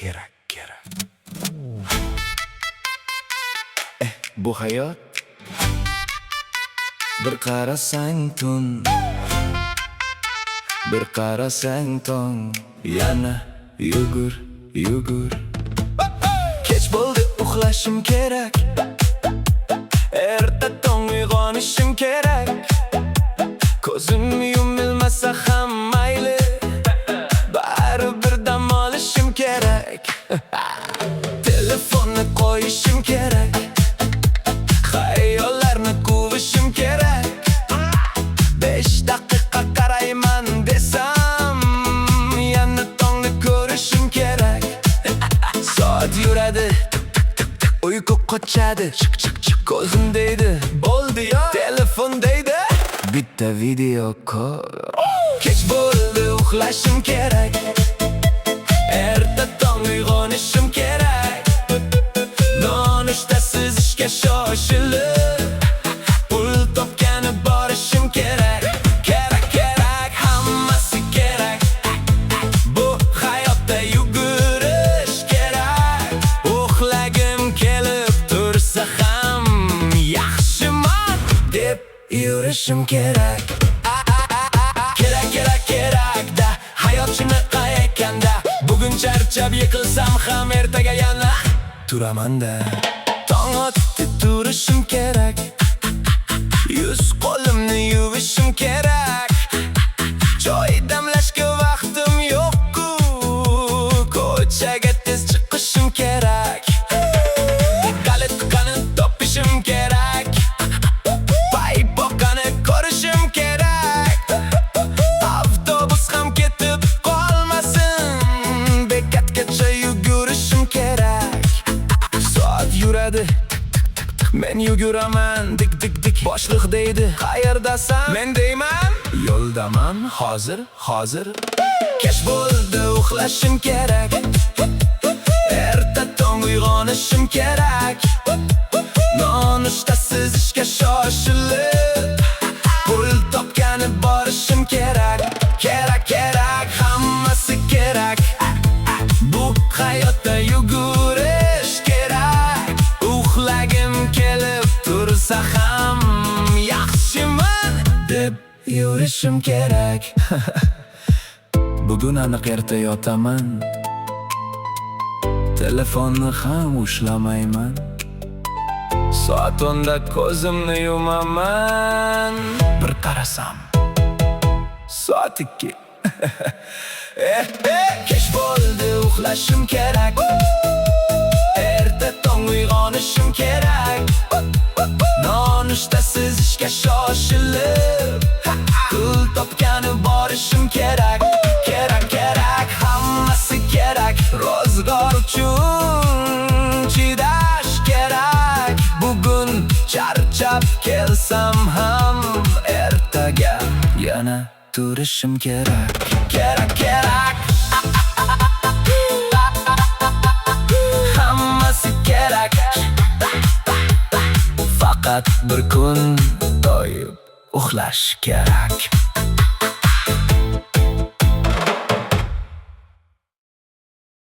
kerak. Bu hayot bir qarasang tun, bir qarasang tong, yana yugur. Kech bo'ldi, uxlashim kerak, erta tong uyg'onishim kerak. Ko'zim yumilmasa ham mayli, baribir dam olishim kerak. Telefonni qo'yishim kerak, xayollarni quvishim kerak. 5 daqiqa qarayman desam, yana tongni ko'rishim kerak. Soat yuradi, uyqu qochadi, ko'zim deydi, bo'ldi yo, telefon deydi, bitta video call. Kech bo'ldi, uxlashim kerak, erta tong uyg'onishim kerak. Nonuchtasiz ishga shoshilib, pul topgani borishim kerak. Kerak, hammasi kerak. Bu hayotda yugurish kerak. Uxlagim kelib tursa ham, yaxshiman deb yurishim kerak. Kerak da, hayot shunaqa ekanda. Bugun charchab yiqilsam ham ertaga yana turaman-da. Tong otdi, turishim kerak, yuz qo'limni yuvishim kerak. Choy damlashga vaqtim yo'q-ku, ko'chaga tez chiqishim kerak. Qani topishim kerak, paypoqani ko'rishim kerak. Avtobus ham ketib qolmasin, bekatgacha yugurishim kerak. Soat yuradi, men yuguraman, dik. Boshliq deydi, qayerdasan? Men deyman, yo'ldaman, hozir. Kech bo'ldi, uxlashim kerak, erta tong uyg'onishim kerak. Nonuchtasiz ishga shoshilib, pul topgani borishim kerak. Kerak, hammasi kerak. Bu hayotda yugurish kerak. Uxlagim kelib tursa ham, yaxshiman deb yurishim kerak. Bugun aniq erta yotaman, telefonni ham ushlamayman. Soat 10da ko'zimni yumaman, bir qarasam soat 2. Kech bo'ldi, uxlashim kerak, erta tong uyg'onishim kerak. Nonuchtasiz ishga shoshilib, pul topgani borishim kerak. Kerak, hammasi kerak. Ro'zg'or uchun chidash kerak. Bugun charchab kelsam ham, ertaga yana turishim kerak. Kerak, hammasi kerak. Faqat bir kun to'yib uxlash kerak.